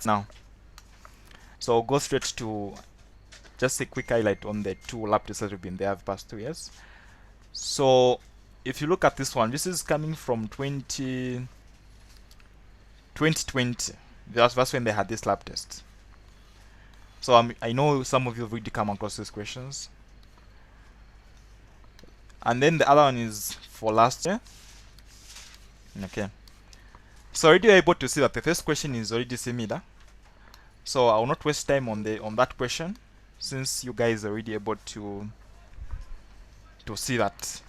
now. So I'll go straight to just a quick highlight on the 2 lab tests that have been there the past 2 years. So if you look at this one, this is coming from 2020. That's when they had this lab test. So I know some of you have already come across these questions. And then the other one is for last year. Okay. So already you're able to see that the first question is already similar. So I will not waste time on that question, since you guys are already able to see that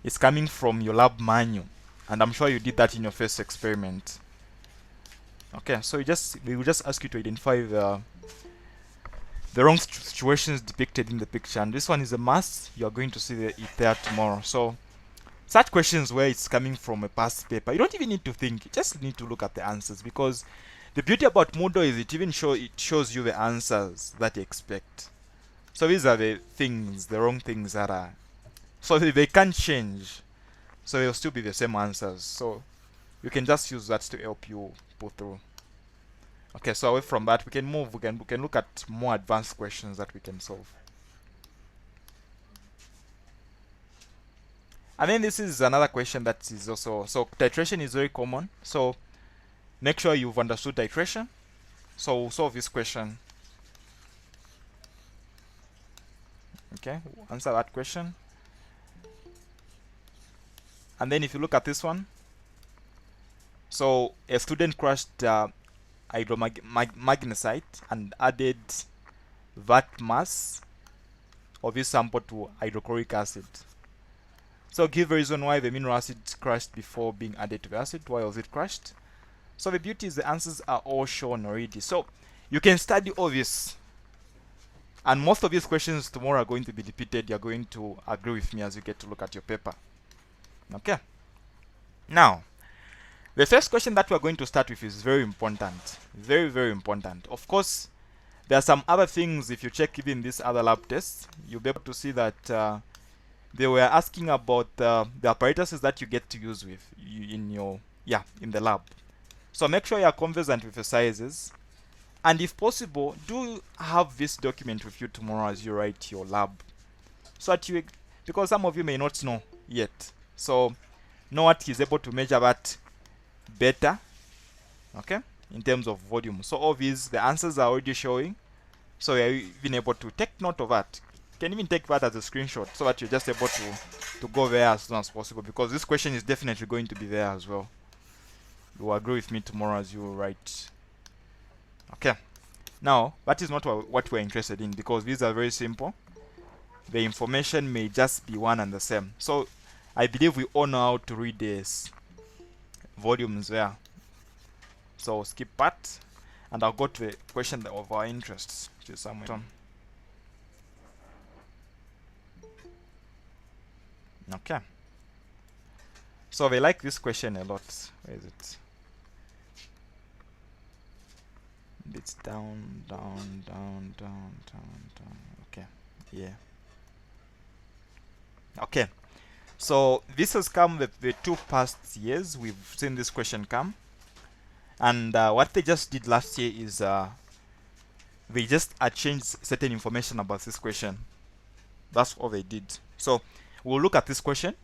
it's coming from your lab manual, and I'm sure you did that in your first experiment. Okay, so we will just ask you to identify the wrong situations depicted in the picture, and this one is a must. You are going to see it there tomorrow. So such questions where it's coming from a past paper, you don't even need to think, you just need to look at the answers, because the beauty about Moodle is it shows you the answers that you expect. So these are the wrong things that are, so they can't change, so they'll still be the same answers. So you can just use that to help you pull through. Okay, so away from that, we can look at more advanced questions that we can solve. And then this is another question that is also, so titration is very common, so make sure you've understood titration. So we'll solve this question. Okay, we'll answer that question. And then if you look at this one, so a student crushed hydromagnesite and added that mass of this sample to hydrochloric acid. So give a reason why the mineral acid crushed before being added to the acid. Why was it crushed? So the beauty is the answers are all shown already. So you can study all this. And most of these questions tomorrow are going to be repeated. You're going to agree with me as you get to look at your paper. Okay. Now, the first question that we're going to start with is very important. Very, very important. Of course, there are some other things. If you check even these other lab tests, you'll be able to see that they were asking about the apparatuses that you get to use with in the lab. So make sure you're conversant with the sizes, and if possible, do have this document with you tomorrow as you write your lab, so that because some of you may not know yet, so know what is able to measure that better, okay, in terms of volume. So all these, the answers are already showing, so you're even able to take note of that. You can even take that as a screenshot, so that you're just able to go there as soon as possible, because this question is definitely going to be there as well. You will agree with me tomorrow as you write. Okay. Now, that is not what we're interested in, because these are very simple. The information may just be one and the same. So I believe we all know how to read this volumes there. So skip that, and I'll go to the question of our interests, which is somewhere. Okay. So they like this question a lot. Where is it? It's down. Okay. Yeah. Okay. So this has come with the 2 past years. We've seen this question come. And what they just did last year is they just changed certain information about this question. That's all they did. So we'll look at this question,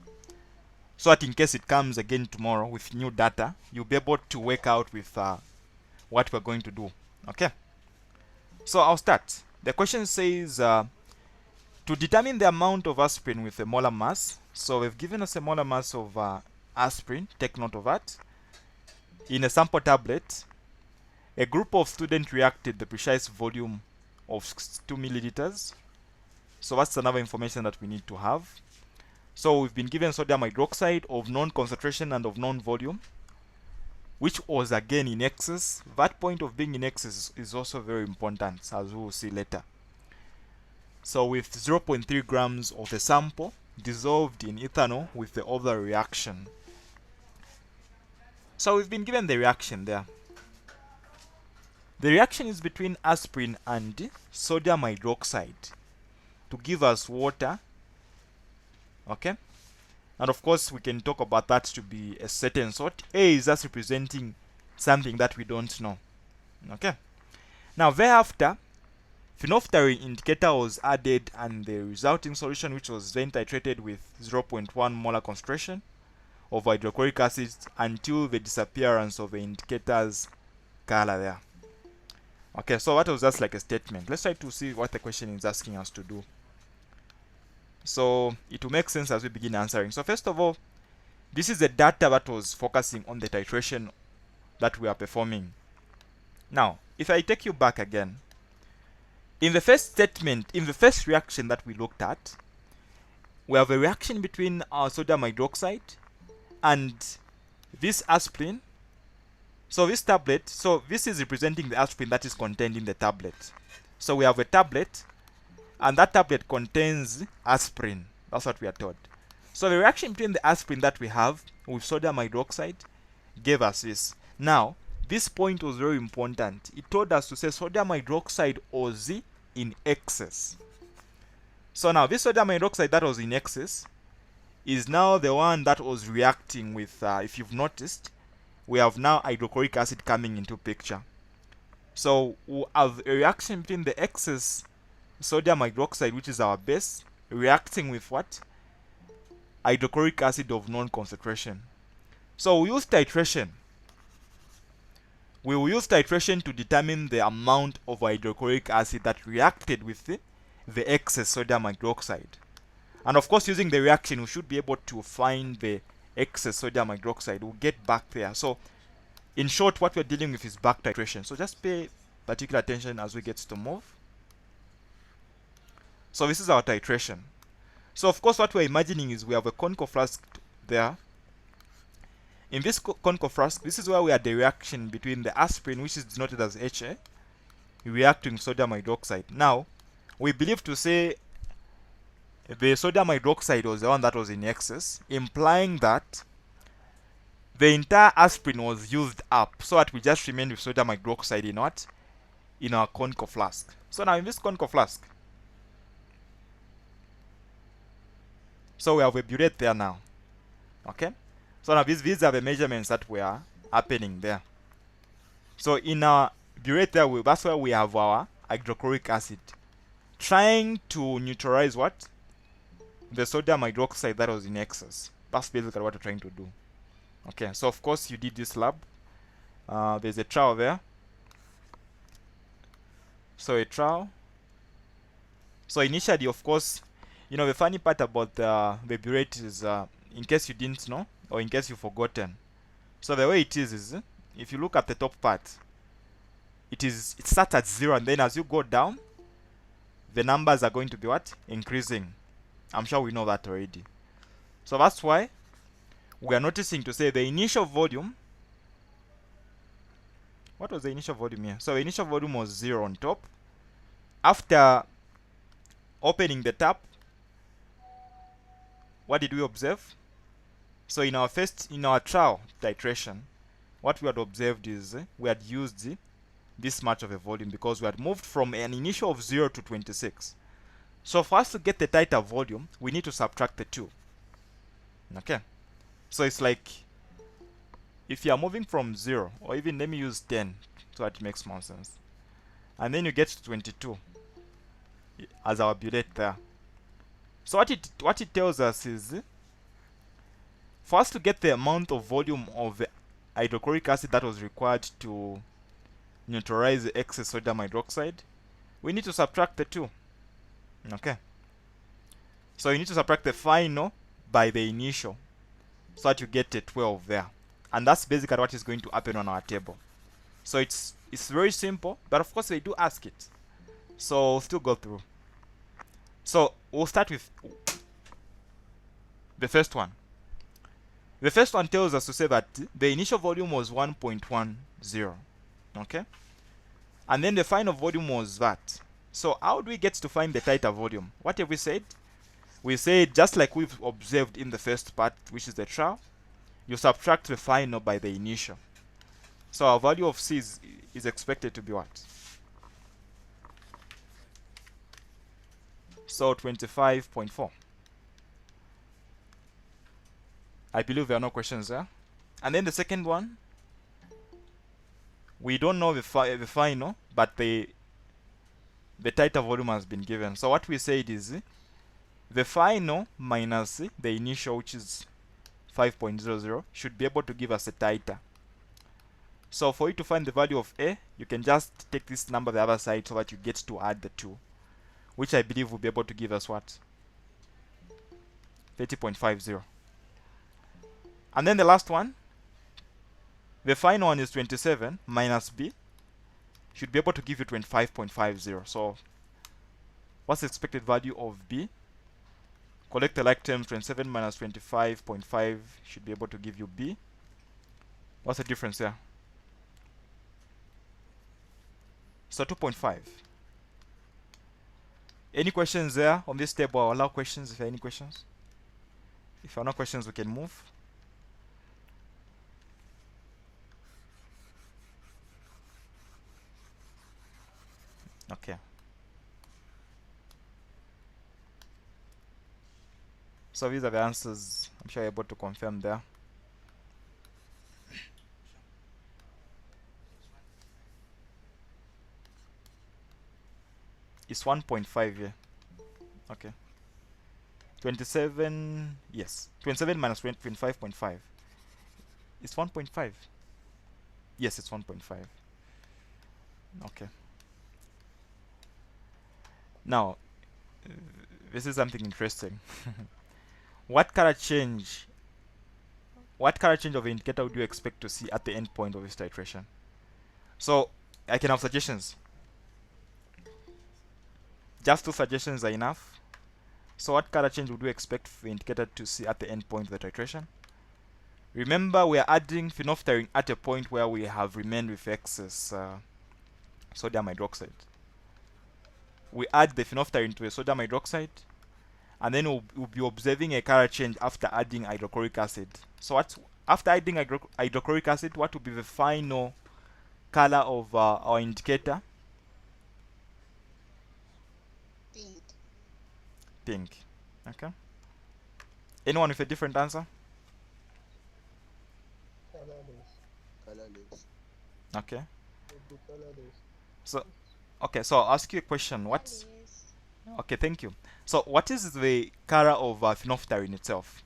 so that in case it comes again tomorrow with new data, you'll be able to work out with what we're going to do. Okay. So I'll start. The question says to determine the amount of aspirin with a molar mass. So they've given us a molar mass of aspirin. Take note of that. In a sample tablet, a group of students reacted the precise volume of 2 milliliters. So that's another information that we need to have. So we've been given sodium hydroxide of known concentration and of known volume, which was again in excess. That point of being in excess is also very important, as we will see later. So with 0.3 grams of the sample dissolved in ethanol with the other reaction. So we've been given the reaction there. The reaction is between aspirin and sodium hydroxide to give us water. Okay. And of course, we can talk about that to be a certain sort. A is just representing something that we don't know. Okay. Now thereafter, phenolphthalein indicator was added, and the resulting solution, which was then titrated with 0.1 molar concentration of hydrochloric acid until the disappearance of the indicator's color there. Okay, so that was just like a statement. Let's try to see what the question is asking us to do. So it will make sense as we begin answering. So first of all, this is the data that was focusing on the titration that we are performing. Now, if I take you back again, in the first statement, in the first reaction that we looked at, we have a reaction between our sodium hydroxide and this aspirin. So this tablet, so this is representing the aspirin that is contained in the tablet. So we have a tablet, and that tablet contains aspirin. That's what we are told. So the reaction between the aspirin that we have with sodium hydroxide gave us this. Now, this point was very important. It told us to say sodium hydroxide was in excess. So now this sodium hydroxide that was in excess is now the one that was reacting with, if you've noticed, we have now hydrochloric acid coming into picture. So we have a reaction between the excess sodium hydroxide, which is our base, reacting with what? Hydrochloric acid of known concentration. So we use titration. We will use titration to determine the amount of hydrochloric acid that reacted with the excess sodium hydroxide. And of course, using the reaction, we should be able to find the excess sodium hydroxide. We'll get back there. So in short, what we're dealing with is back titration. So just pay particular attention as we get to move. So this is our titration. So of course, what we're imagining is we have a conical flask there. In this conical flask, this is where we had the reaction between the aspirin, which is denoted as HA, reacting with sodium hydroxide. Now, we believe to say the sodium hydroxide was the one that was in excess, implying that the entire aspirin was used up, so that we just remained with sodium hydroxide in what? In our conical flask. So now in this conical flask, so we have a burette there now. Okay? So now these are the measurements that were happening there. So in our burette there, that's where we have our hydrochloric acid, trying to neutralize what? The sodium hydroxide that was in excess. That's basically what we're trying to do. Okay, so of course you did this lab. There's a trial there. So a trial. So initially, of course, you know, the funny part about the burette is, in case you didn't know, or in case you've forgotten. So the way it is if you look at the top part, it starts at 0, and then as you go down, the numbers are going to be what? Increasing. I'm sure we know that already. So that's why we are noticing to say the initial volume. What was the initial volume here? So the initial volume was 0 on top. After opening the tap, what did we observe? So in our trial titration, what we had observed is we had used this much of a volume because we had moved from an initial of 0 to 26. So for us to get the tighter volume, we need to subtract the 2. Okay. So it's like if you are moving from 0, or even let me use 10 so that it makes more sense, and then you get to 22 as our burette there. So what it tells us is for us to get the amount of volume of the hydrochloric acid that was required to neutralize the excess sodium hydroxide, we need to subtract the 2. Okay. So you need to subtract the final by the initial so that you get a 12 there. And that's basically what is going to happen on our table. So it's very simple, but of course they do ask it. So we'll still go through. So we'll start with the first one. The first one tells us to say that the initial volume was 1.10. Okay? And then the final volume was that. So how do we get to find the tighter volume? What have we said? We said just like we've observed in the first part, which is the trial, you subtract the final by the initial. So our value of C is expected to be what? So 25.4. I believe there are no questions there. And then the second one, We don't know the final, but the titer volume has been given. So what we said is the final minus the initial, which is 5.00, should be able to give us a titer. So for you to find the value of A, you can just take this number the other side so that you get to add the two, which I believe will be able to give us what? 30.50. And then the last one, the final one is 27 minus B, should be able to give you 25.50. So what's the expected value of B? Collect the like terms. 27 minus 25.5 should be able to give you B. What's the difference here? So 2.5. Any questions there on this table? I'll allow questions if there are any questions. If there are no questions, we can move. Okay. So these are the answers. I'm sure you're able to confirm there. It's 1.5 here. Okay. 27, yes. 27 minus 25.5. It's 1.5. Yes, it's 1.5. Okay. Now, this is something interesting. What color change of the indicator would you expect to see at the end point of this titration? So I can have suggestions. Just 2 suggestions are enough. So what color change would you expect the indicator to see at the end point of the titration? Remember, we are adding phenolphthalein at a point where we have remained with excess sodium hydroxide. We add the phenolphthalein to a sodium hydroxide, and then we'll be observing a color change after adding hydrochloric acid. So what's after adding hydrochloric acid, what will be the final color of our indicator? Pink. Pink. Okay. Anyone with a different answer? Colorless. Okay. Colorless. So, okay. So I'll ask you a question. What's okay? Thank you. So, what is the color of phenolphthalein itself?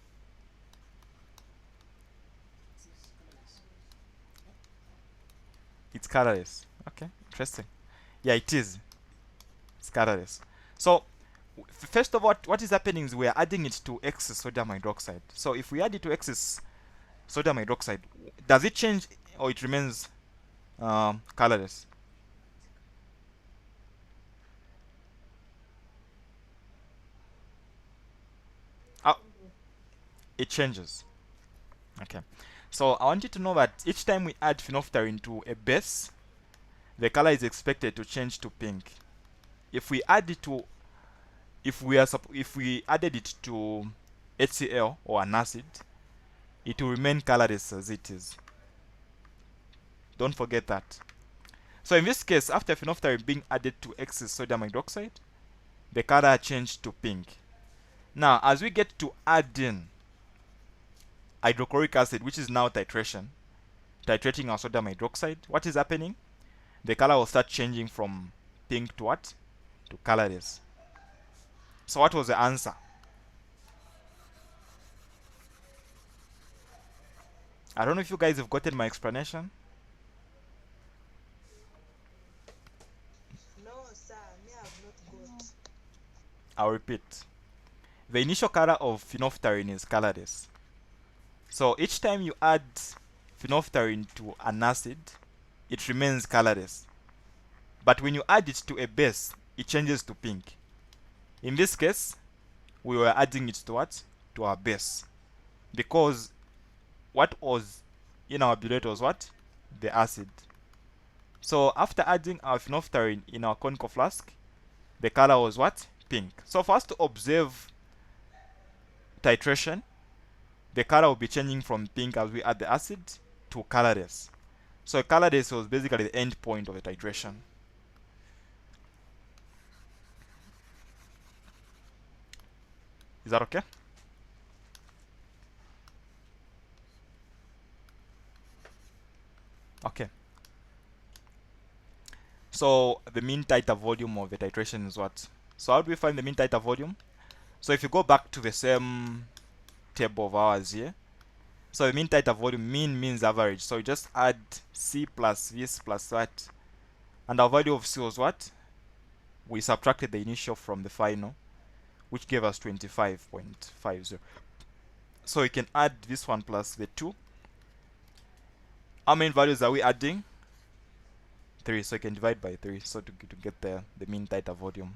It's colorless. Okay. Interesting. Yeah, it is. It's colorless. So, first of all, what is happening is we are adding it to excess sodium hydroxide. So, if we add it to excess sodium hydroxide, does it change or it remains colorless? Oh, it changes. Okay. So I want you to know that each time we add phenolphthalein to a base, the color is expected to change to pink. If we add it to, if we added it to HCl or an acid, it will remain colorless as it is. Don't forget that. So in this case, after phenolphthalein being added to excess sodium hydroxide, the color changed to pink. Now, as we get to add in hydrochloric acid, which is now titration, titrating our sodium hydroxide, what is happening? The color will start changing from pink to what? To colorless. So what was the answer? I don't know if you guys have gotten my explanation. No, sir, me have not got. I'll repeat. The initial color of phenolphthalein is colorless. So each time you add phenolphthalein to an acid, it remains colorless. But when you add it to a base, it changes to pink. In this case, we were adding it to what? To our base. Because what was in our bullet was what? The acid. So after adding our phenolphthalein in our conical flask, the color was what? Pink. So for us to observe titration, the color will be changing from pink as we add the acid to colorless. So colorless was basically the end point of the titration. Is that okay? Okay. So the mean titer volume of the titration is what? So how do we find the mean titer volume? So if you go back to the same table of ours here, so the mean titer volume, mean means average. So you just add C plus this plus that. And our value of C was what? We subtracted the initial from the final, which gave us 25.50. So we can add this one plus the 2. How many values are we adding? 3. So you can divide by 3 so to get the mean titer volume.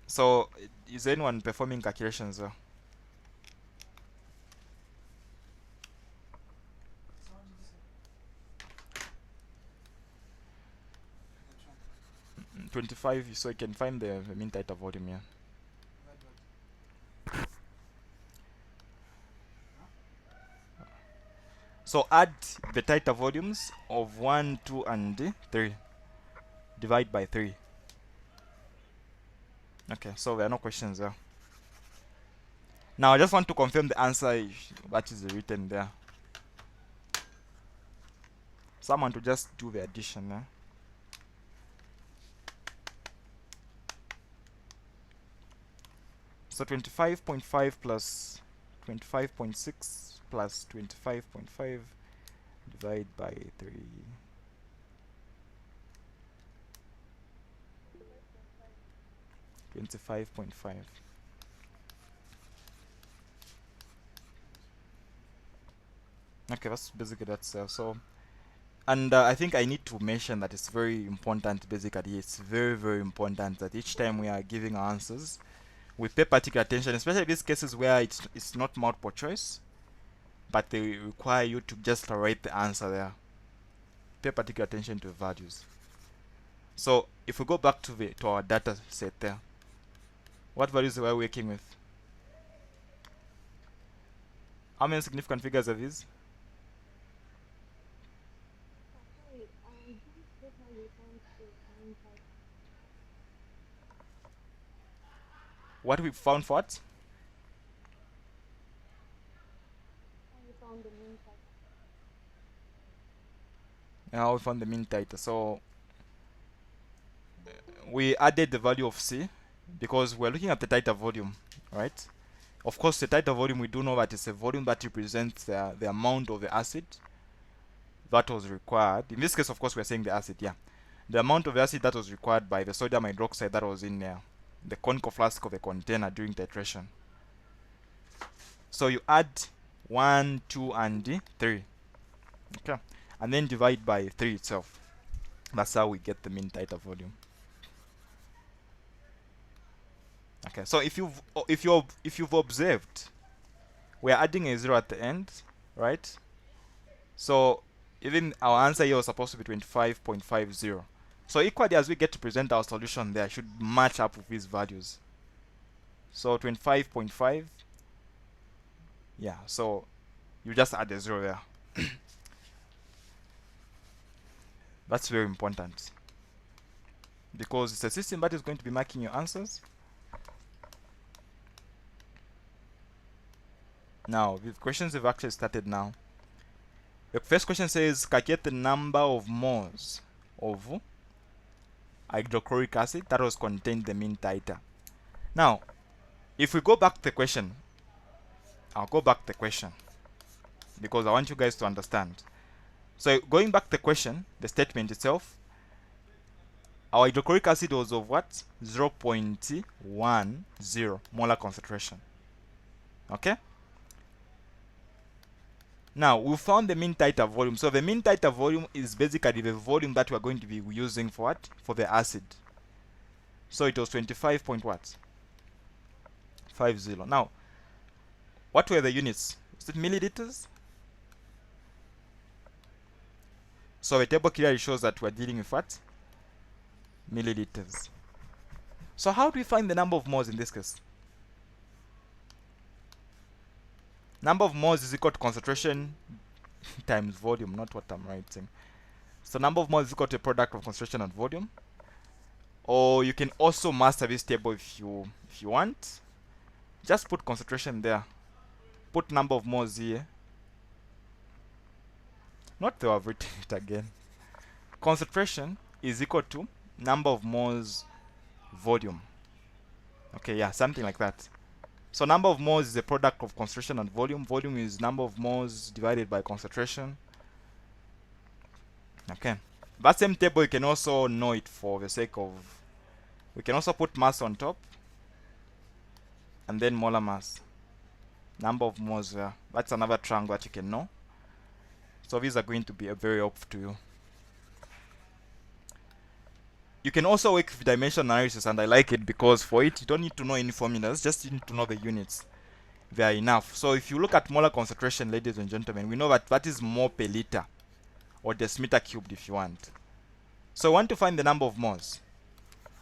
So is anyone performing calculations? 25, so you can find the mean titer volume here. So add the titer volumes of 1, 2, and 3. Divide by 3. Okay, so there are no questions there. Now I just want to confirm the answer that is written there. Someone to just do the addition. So 25.5 plus 25.6 plus 25.5 divide by 3. 25.5. Okay, that's basically that's so. And I think I need to mention that it's very important. Basically, it's very important that each time we are giving our answers, we pay particular attention, especially these cases where it's not multiple choice, but they require you to just write the answer there. Pay particular attention to the values. So if we go back to our data set there, what values were we working with? How many significant figures are these? Sorry, I don't get how you found the mean titer. What we found for what? How you found the mean titer. Now we found the mean titer. So we added the value of C because we're looking at the titer volume, right? Of course, the titer volume, we do know that it's a volume that represents the amount of the acid that was required. In this case, of course, we're saying the acid, yeah. The amount of the acid that was required by the sodium hydroxide that was in the conical flask of the container during titration. So you add 1, 2, and 3. Okay. And then divide by 3 itself. That's how we get the mean titer volume. Okay, so if you've observed, we're adding a 0 at the end, right? So even our answer here was supposed to be 25.50. So equally as we get to present our solution there, should match up with these values. So 25.5, yeah, so you just add a 0 there. That's very important because it's a system that is going to be marking your answers. Now, the questions have actually started now. The first question says, calculate the number of moles of hydrochloric acid that was contained in the mean titer. Now, if we go back to the question, I'll go back to the question because I want you guys to understand. So going back to the question, the statement itself, our hydrochloric acid was of what? 0.10 molar concentration. Okay? Now, we found the mean titer volume. So the mean titer volume is basically the volume that we are going to be using for what? For the acid. So it was 25 point what? 50. Now, what were the units? Is it milliliters? So the table clearly shows that we're dealing with what? Milliliters. So how do we find the number of moles in this case? Number of moles is equal to concentration times volume, not what I'm writing. So number of moles is equal to a product of concentration and volume. Or you can also master this table if you want. Just put concentration there. Put number of moles here. Not though I've written it again. concentration is equal to number of moles volume. Okay, yeah, something like that. So number of moles is a product of concentration and volume. Volume is number of moles divided by concentration. Okay. That same table you can also know it for the sake of, we can also put mass on top and then molar mass. Number of moles there. That's another triangle that you can know. So these are going to be a very helpful to you. You can also work with dimension analysis, and I like it because for it you don't need to know any formulas, just need to know the units. They are enough. So if you look at molar concentration, ladies and gentlemen, we know that that is mole per liter, or decimeter cubed if you want. So we want to find the number of moles.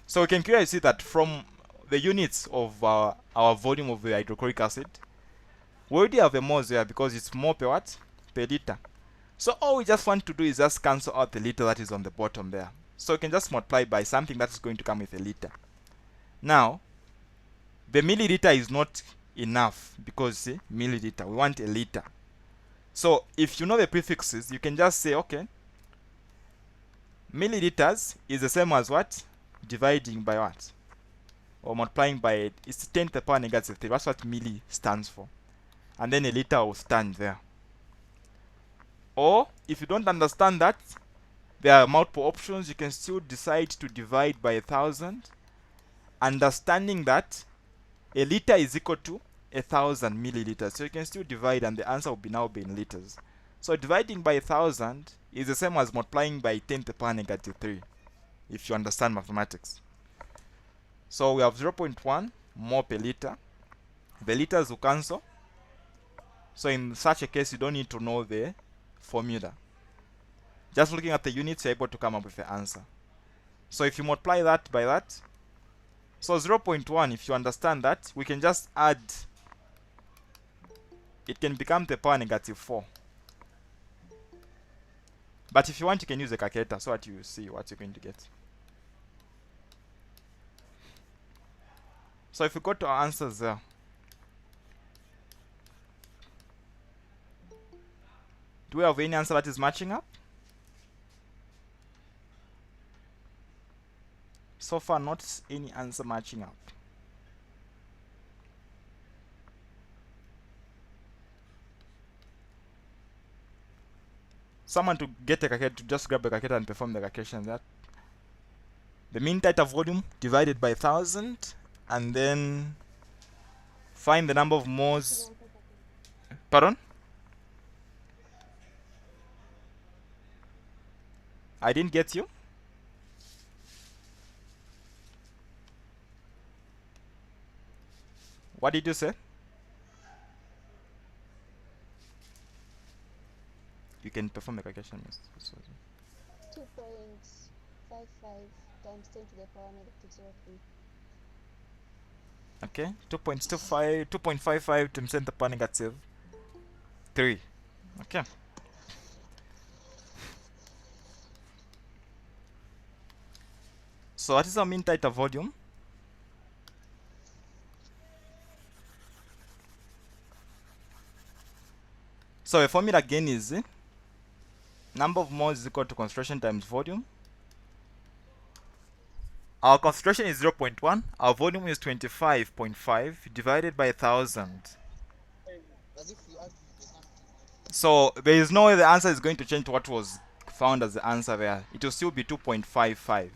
So we can clearly see that from the units of our volume of the hydrochloric acid, we already have the moles there because it's mole per what? Per liter. So all we just want to do is just cancel out the liter that is on the bottom there. So we can just multiply by something that is going to come with a liter. Now, the milliliter is not enough because see, milliliter, we want a liter. So if you know the prefixes, you can just say, okay, milliliters is the same as what? Dividing by what? Or multiplying by it. It's 10 to the power negative 3. That's what milli stands for. And then a liter will stand there. Or if you don't understand that, there are multiple options. You can still decide to divide by 1,000, understanding that a liter is equal to 1,000 milliliters. So you can still divide and the answer will be now be in liters. So dividing by 1,000 is the same as multiplying by 10 to the power negative 3, if you understand mathematics. So we have 0.1 mole per liter. The liters will cancel. So in such a case, you don't need to know the formula. Just looking at the units, you're able to come up with the answer. So if you multiply that by that, so 0.1, if you understand that, we can just add, it can become the power negative 4. But if you want, you can use a calculator so that you see what you're going to get. So if we go to our answers there, do we have any answer that is matching up? So far, not any answer matching up. Someone to get a calculator, to just grab a calculator and perform the calculation. That the mean titer volume divided by 1,000, and then find the number of moles. Pardon? I didn't get you. What did you say? You can perform the calculation. 2.55 times 10 to the power negative 03. Okay, 2.55 times 10 to the power negative 3. Okay. So what is our mean titer volume? So the formula again is number of moles is equal to concentration times volume. Our concentration is 0.1. Our volume is 25.5 divided by 1,000. So there is no way the answer is going to change to what was found as the answer there. It will still be 2.55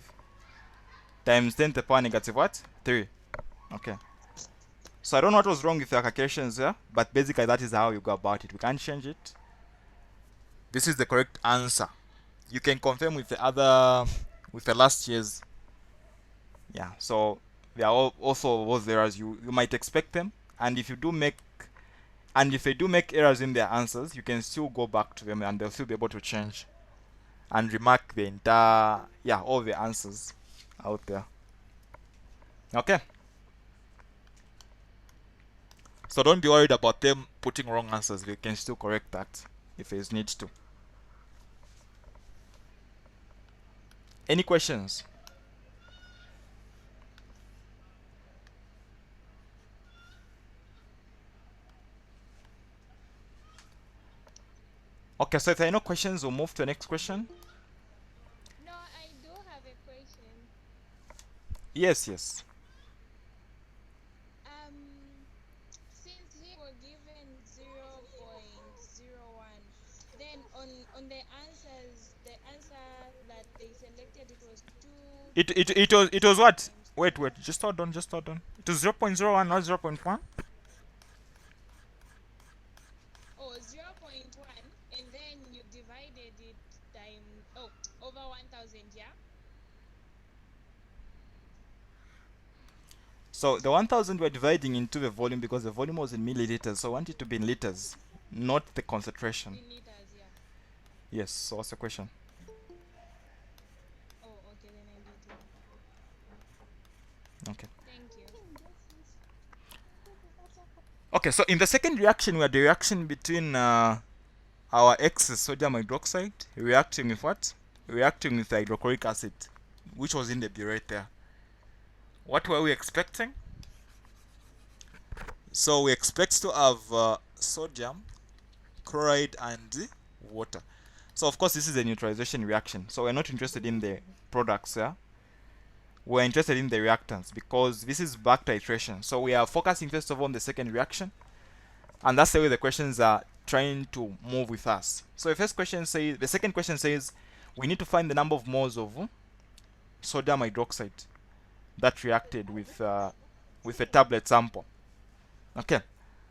times 10 to the power negative what? 3. Okay. So I don't know what was wrong with your calculations there, but basically that is how you go about it. We can't change it. This is the correct answer. You can confirm with the other, with the last year's. Yeah, so there are also those errors you might expect them, and if you do make, and if they do make errors in their answers, you can still go back to them and they'll still be able to change and remark the entire, yeah, all the answers out there. Okay. So don't be worried about them putting wrong answers. They can still correct that if there is need to. Any questions? Okay, so if there are no questions, we'll move to the next question. Yes, yes. Since here we were given 0.01, then on the answers, the answer that they selected, it was It was what? 2.2 times Wait, 10. wait, just hold on, just hold on. It was 0.01, not 0.1. Oh, 0.1, and then you divided it time, oh, over 1000, yeah? So the 1000 we're dividing into the volume because the volume was in milliliters, so I want it to be in liters, not the concentration. In liters, yeah. Yes, so what's the question? Oh, okay, then I get it. Okay. Thank you. Okay, so in the second reaction, we had the reaction between our excess sodium hydroxide reacting with what? Reacting with hydrochloric acid, which was in the B right there. What were we expecting? So we expect to have sodium, chloride, and water. So of course this is a neutralization reaction. So we're not interested in the products, yeah. We're interested in the reactants because this is back titration. So we are focusing first of all on the second reaction, and that's the way the questions are trying to move with us. So the second question says we need to find the number of moles of sodium hydroxide that reacted with a tablet sample. Okay.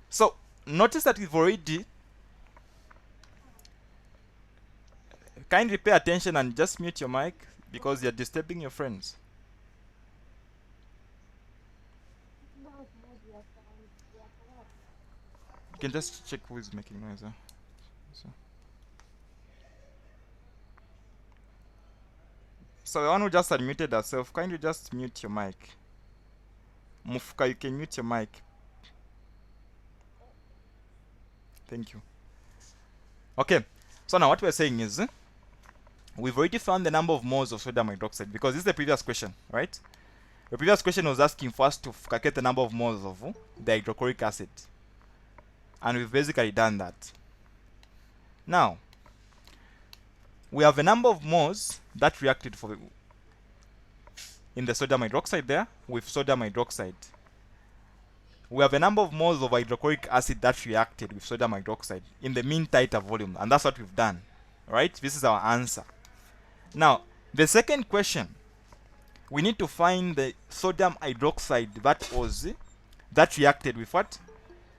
So notice that we've already kindly pay attention and just mute your mic because you're disturbing your friends. No, no, they are quiet. You can just check who is making noise. So, so the one who just unmuted herself, kindly just mute your mic. Mufka, you can mute your mic. Thank you. Okay. So now what we're saying is we've already found the number of moles of sodium hydroxide because this is the previous question, right? The previous question was asking for us to calculate the number of moles of the hydrochloric acid. And we've basically done that. Now, we have a number of moles that reacted in the sodium hydroxide there with sodium hydroxide. We have a number of moles of hydrochloric acid that reacted with sodium hydroxide in the mean titer volume, and that's what we've done. Right? This is our answer. Now, the second question, we need to find the sodium hydroxide that reacted with what?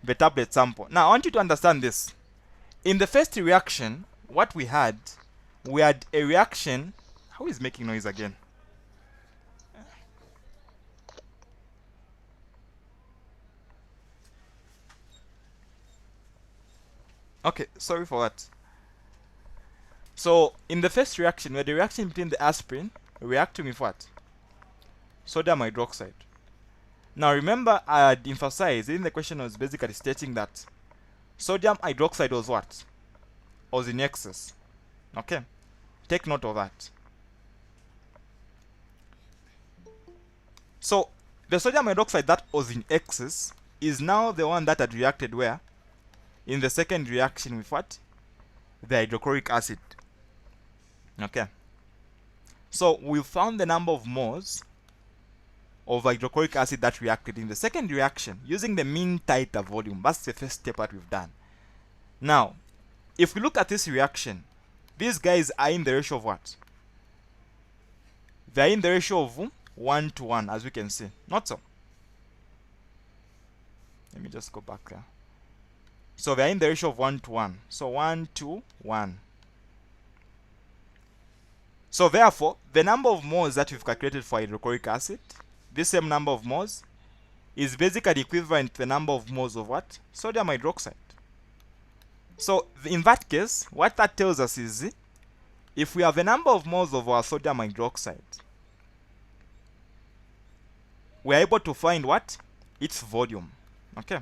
The tablet sample. Now, I want you to understand this. In the first reaction, what we had a reaction. Who is making noise again? Okay, sorry for that. So, in the first reaction, we had a reaction between the aspirin reacting with what? Sodium hydroxide. Now, remember, I had emphasized in the question was basically stating that sodium hydroxide was what? Was in excess. Okay, take note of that. So, the sodium hydroxide that was in excess is now the one that had reacted where? In the second reaction with what? The hydrochloric acid. Okay. So we found the number of moles of hydrochloric acid that reacted in the second reaction using the mean titer volume. That's the first step that we've done. Now, if we look at this reaction, these guys are in the ratio of what? They are in the ratio of 1 to 1, as we can see. Not so. Let me just go back there. So they are in the ratio of 1 to 1. So 1 to 1. So therefore, the number of moles that we've calculated for hydrochloric acid, this same number of moles, is basically equivalent to the number of moles of what? Sodium hydroxide. So in that case, what that tells us is if we have a number of moles of our sodium hydroxide, we are able to find what? Its volume. Okay.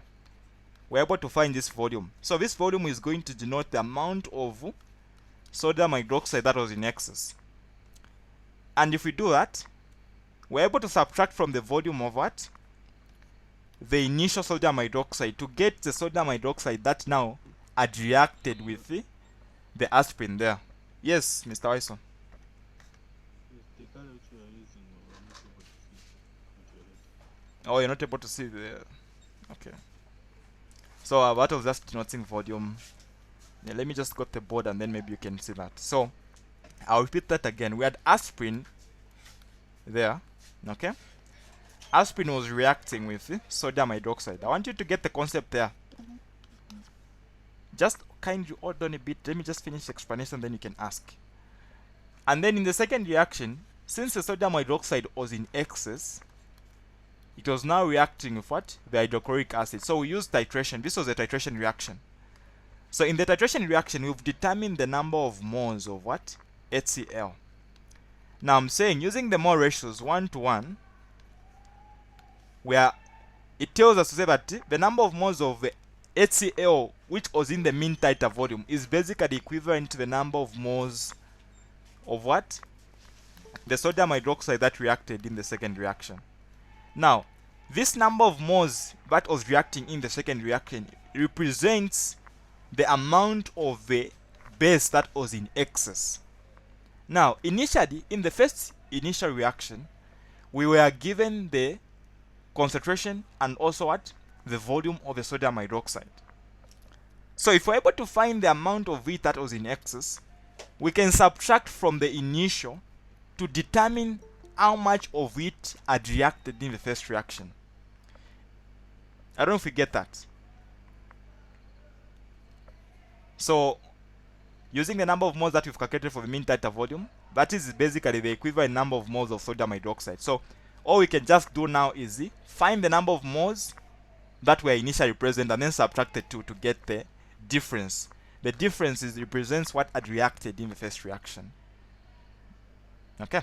We're able to find this volume. So this volume is going to denote the amount of sodium hydroxide that was in excess. And if we do that, we're able to subtract from the volume of what? The initial sodium hydroxide to get the sodium hydroxide that now had reacted with the aspirin there. Yes, Mr. Wyson. Yes, the car which you are using, we are not able to see. Oh, you're not able to see the. Okay. So what was just denoting volume? Yeah, let me just go to the board and then maybe you can see that. So I'll repeat that again. We had aspirin there. Okay. Aspirin was reacting with sodium hydroxide. I want you to get the concept there. Just kindly hold on a bit. Let me just finish the explanation, then you can ask. And then in the second reaction, since the sodium hydroxide was in excess, it was now reacting with what? The hydrochloric acid. So we used titration. This was a titration reaction. So in the titration reaction, we've determined the number of moles of what? HCl. Now I'm saying using the mole ratios 1 to 1, where it tells us to say that the number of moles of HCl which was in the mean titer volume is basically equivalent to the number of moles of what? The sodium hydroxide that reacted in the second reaction. Now, this number of moles that was reacting in the second reaction represents the amount of the base that was in excess. Now, initially, in the first initial reaction, we were given the concentration and also what? The volume of the sodium hydroxide. So if we're able to find the amount of it that was in excess, we can subtract from the initial to determine how much of it had reacted in the first reaction. I don't know if we get that. So using the number of moles that we've calculated for the mean titer volume, that is basically the equivalent number of moles of sodium hydroxide. So all we can just do now is find the number of moles that were initially present and then subtract the two to get the difference. The difference represents what had reacted in the first reaction. Okay.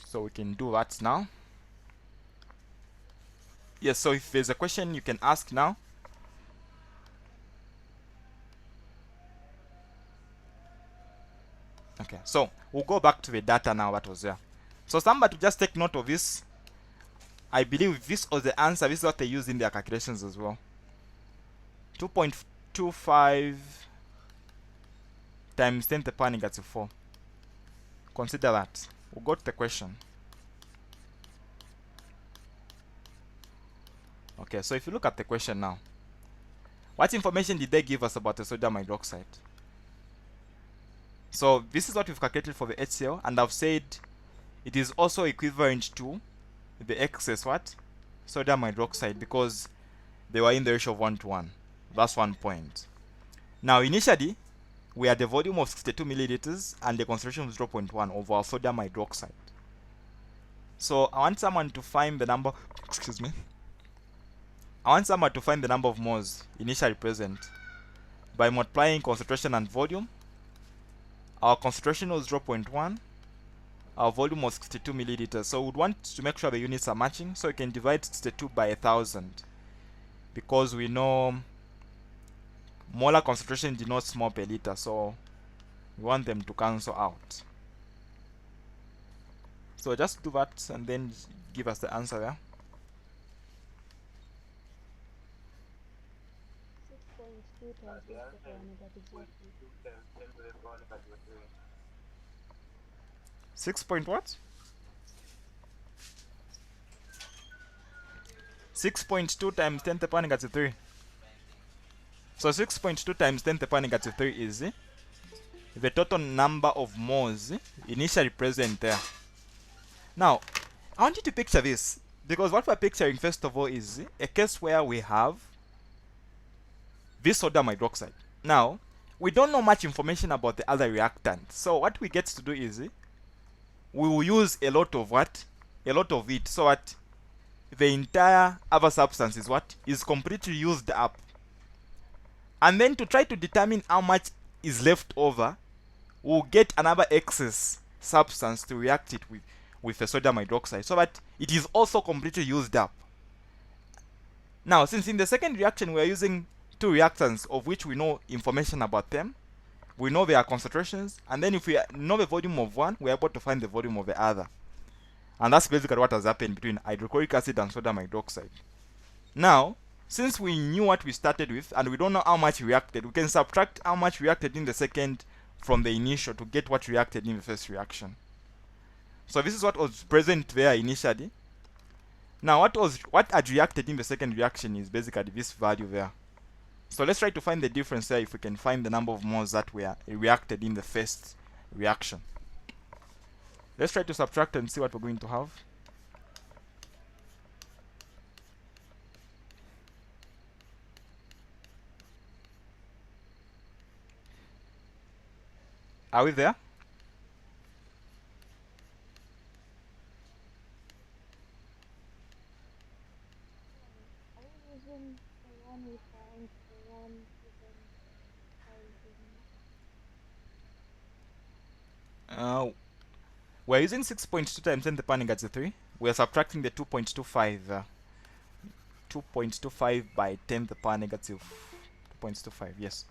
So we can do that now. Yes, so if there's a question you can ask now. Okay, so we'll go back to the data now that was there. So somebody just take note of this. I believe this was the answer. This is what they used in their calculations as well. 2.25 times 10 to the power negative 4. Consider that. We'll go to the question. Okay, so if you look at the question now, what information did they give us about the sodium hydroxide? So this is what we've calculated for the HCl, and I've said it is also equivalent to the excess what? Sodium hydroxide, because they were in the ratio of 1 to 1. That's one point. Now initially, we had a volume of 62 milliliters and the concentration was 0.1 of our sodium hydroxide. So I want someone to find the number, excuse me. I want someone to find the number of moles initially present by multiplying concentration and volume. Our concentration was 0.1. Our volume was 62 milliliters. So we would want to make sure the units are matching. So we can divide 62 by 1,000 because we know molar concentration denotes mole per liter. So we want them to cancel out. So just do that and then give us the answer there. 6.2 times 10 to the power negative 0. 6 point what? 6.2 times 10 to the power negative 3. So 6.2 times 10 to the power negative 3 is the total number of moles initially present there. Now, I want you to picture this, because what we're picturing first of all is a case where we have this sodium hydroxide. Now, we don't know much information about the other reactant. So what we get to do is we will use a lot of what? A lot of it, so that the entire other substance is what? Is completely used up. And then to try to determine how much is left over, we'll get another excess substance to react it with the sodium hydroxide, so that it is also completely used up. Now, since in the second reaction we are using two reactants of which we know information about them, we know their concentrations, and then if we know the volume of one, we're able to find the volume of the other. And that's basically what has happened between hydrochloric acid and sodium hydroxide. Now, since we knew what we started with and we don't know how much reacted, we can subtract how much reacted in the second from the initial to get what reacted in the first reaction. So this is what was present there initially. Now what had reacted in the second reaction is basically this value there. So let's try to find the difference there if we can find the number of moles that were reacted in the first reaction. Let's try to subtract and see what we're going to have. Are we there? Are you using the one we found, the one given by We're using 6.2 times 10 to the power negative 3. We're subtracting the 2.25. 2.25 by 10 to the power negative 2.25, yes.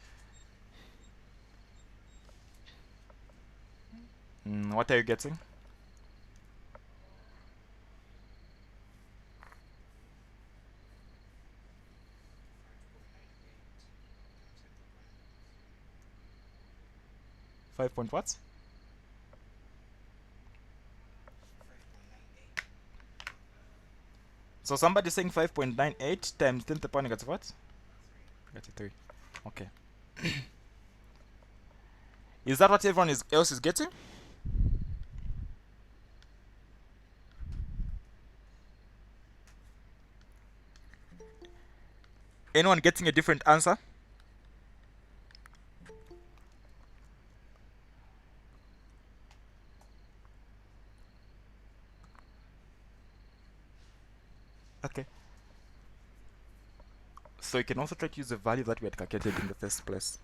What are you getting? Five point what? So somebody's saying 5.98 times 10 to the power negative what? Negative 3. Okay. Is that what everyone else is getting? Anyone getting a different answer? Okay. So you can also try to use the value that we had calculated in the first place.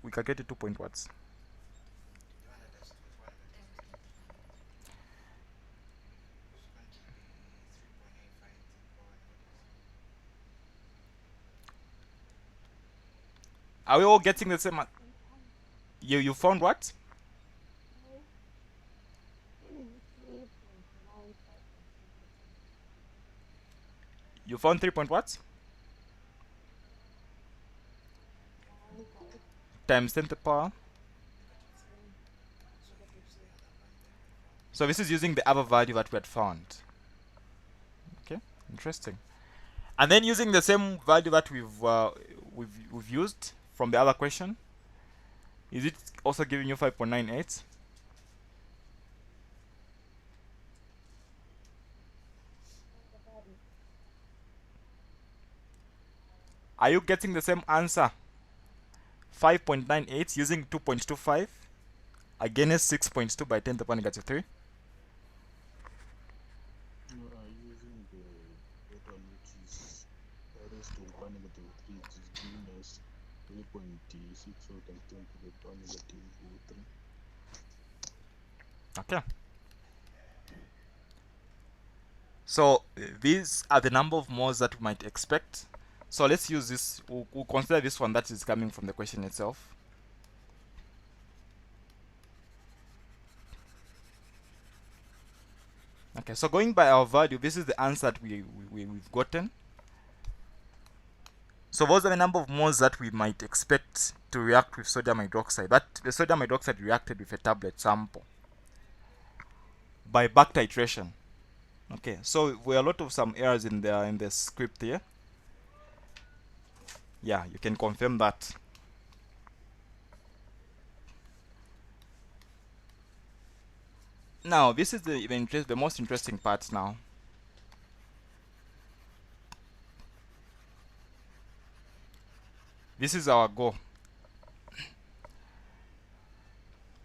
We calculated 2 point what? Are we all getting the same? You found what? 3.95. You found 3 point what? Times 10 to the power. So this is using the other value that we had found. Okay, interesting. And then using the same value that we've used from the other question, is it also giving you 5.98? Are you getting the same answer? 5.98 using 2.25 against 6.2 by 10 to the power negative 3. No, using that one which is raised to the power negative 3, it is giving us 3.64 times 10 to the power negative 3. Okay. So these are the number of moles that we might expect. So let's use this. We'll consider this one that is coming from the question itself. Okay, so going by our value, this is the answer that we've gotten. So those are the number of moles that we might expect to react with sodium hydroxide. But the sodium hydroxide reacted with a tablet sample by back titration. Okay, so we are a lot of some errors in the script here. Yeah, you can confirm that. Now this is the most interesting part now. This is our goal.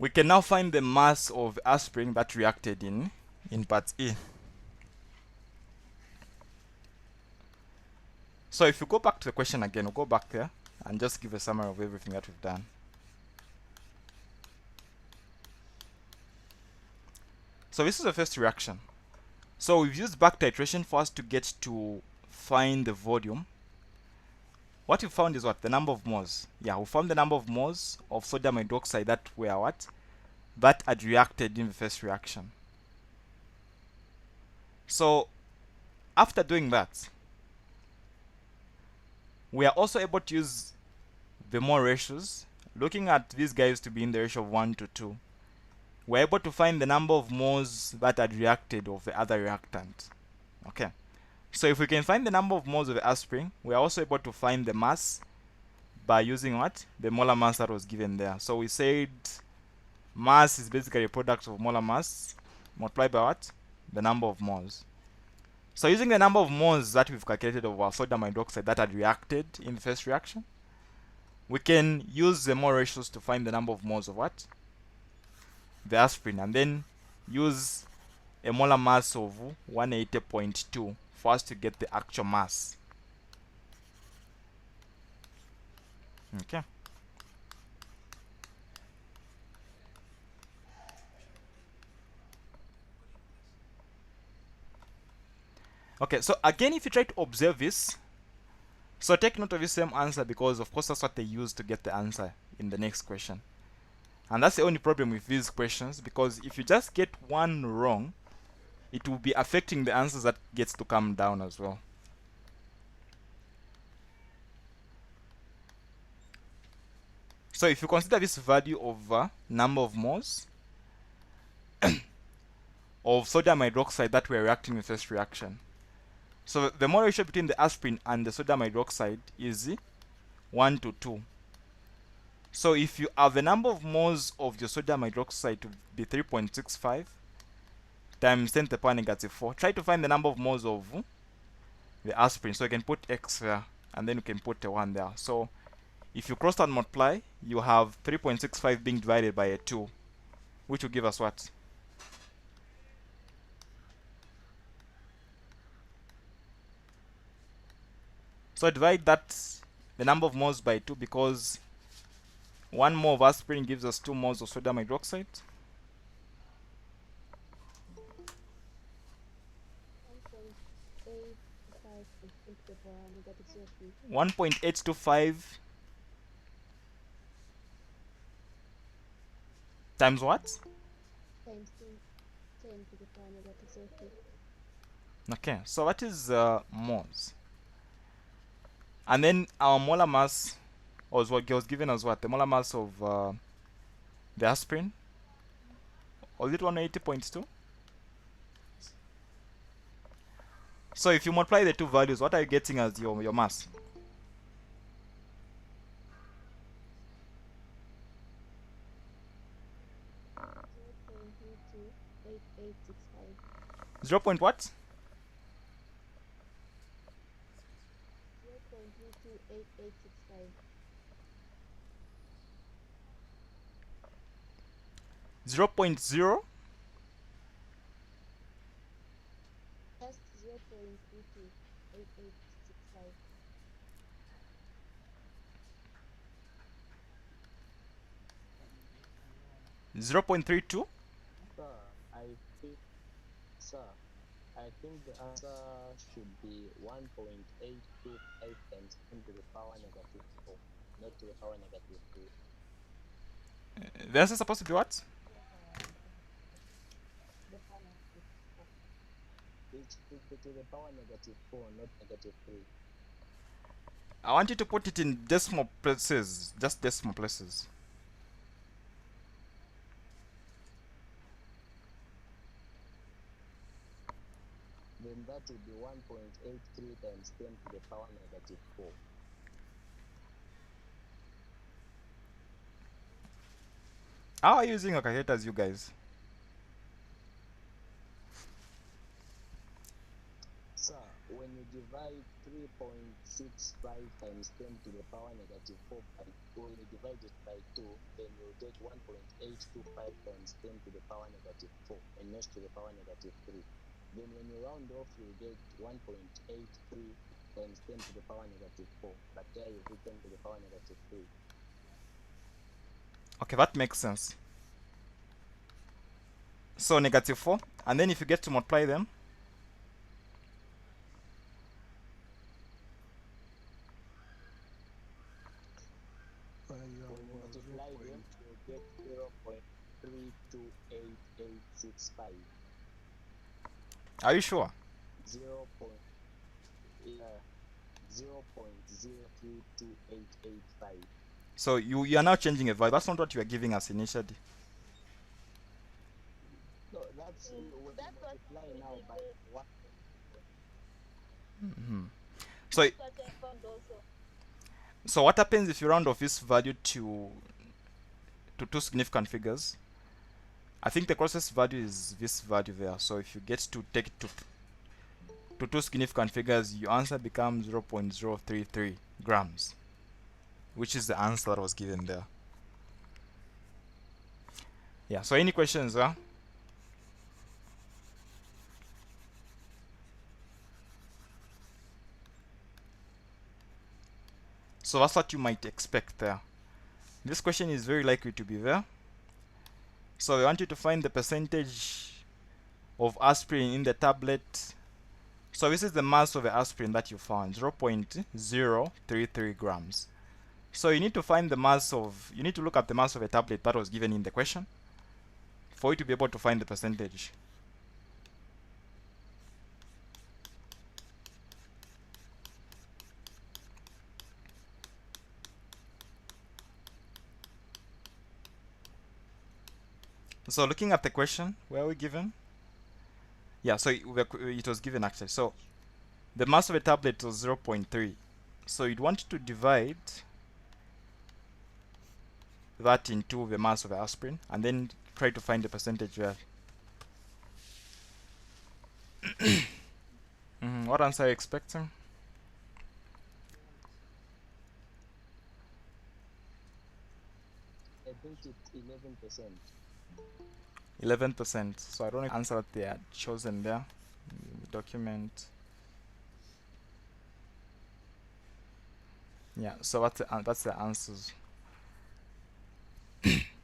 We can now find the mass of aspirin that reacted in part E. So if you go back to the question again, we'll go back there and just give a summary of everything that we've done. So this is the first reaction. So we've used back titration for us to get to find the volume. What we found is what? The number of moles. Yeah, we found the number of moles of sodium hydroxide that were what? That had reacted in the first reaction. So after doing that, we are also able to use the mole ratios, looking at these guys to be in the ratio of 1 to 2. we're able to find the number of moles that had reacted of the other reactant. Okay, so if we can find the number of moles of the aspirin, we are also able to find the mass by using what? The molar mass that was given there. So we said mass is basically a product of molar mass multiplied by what? The number of moles. So using the number of moles that we've calculated of our sodium hydroxide that had reacted in the first reaction, we can use the mole ratios to find the number of moles of what? The aspirin, and then use a molar mass of 180.2 for us to get the actual mass. Okay. Okay, so again, if you try to observe this, so take note of the same answer, because of course that's what they use to get the answer in the next question. And that's the only problem with these questions, because if you just get one wrong, it will be affecting the answers that gets to come down as well. So if you consider this value of number of moles of sodium hydroxide that we're reacting in the first reaction, so the mole ratio between the aspirin and the sodium hydroxide is 1 to 2. So if you have the number of moles of your sodium hydroxide to be 3.65 times 10 to the power negative 4, try to find the number of moles of the aspirin. So you can put x there, and then you can put a 1 there. So if you cross and multiply, you have 3.65 being divided by a 2, which will give us what? So divide that, the number of moles, by 2, because 1 mole of aspirin gives us 2 moles of sodium hydroxide. 1.825 times what? Times 10 to the power negative 0.3. Okay, so what is moles? And then our molar mass was what was given as what? The molar mass of the aspirin? Was it 180.2? So if you multiply the two values, what are you getting as your mass? Zero point what? 0.328865. 0.0. Just 0.328865. 0.32. Sir, sir, I think the answer should be 1.825 times 10 to the power negative 4, not to the power negative 3. The answer is supposed to be what? The power negative 4. It's to the power negative 4, not negative 3. I want you to put it in decimal places, just decimal places. Then that would be 1.83 times 10 to the power negative 4. How are you using your calculators, you guys? Sir, when you divide 3.65 times 10 to the power negative 4 by, when you divide it by 2, then you'll get 1.825 times 10 to the power negative 4, and not to the power negative 3. Then when you round off, you get 1.83 times 10 to the power negative 4, but there you've written to the power negative 3. Okay, that makes sense. So negative 4, and then if you get to multiply them, When you multiply them, you get 0.328865. are you sure? 0.032885. So you are now changing a value. That's not what you were giving us initially. It's Okay, when you that's what multiply we now did. by 1. So That's what I found also. so what happens if you round off this value to two significant figures? I think the closest value is this value there. So if you get to take it to two significant figures, your answer becomes 0.033 grams, which is the answer that was given there. Yeah, so any questions, huh? So that's what you might expect there. This question is very likely to be there. So I want you to find the percentage of aspirin in the tablet. So this is the mass of the aspirin that you found, 0.033 grams. So you need to find the mass of, you need to look at the mass of a tablet that was given in the question for you to be able to find the percentage. So looking at the question, where are we given? Yeah, so it was given actually. So the mass of a tablet was 0.3. So you'd want to divide that into the mass of the aspirin and then try to find the percentage there. What answer are you expecting? I think it's 11%. 11%. So I don't know the answer that they had chosen there. Document. Yeah, so that's the answers.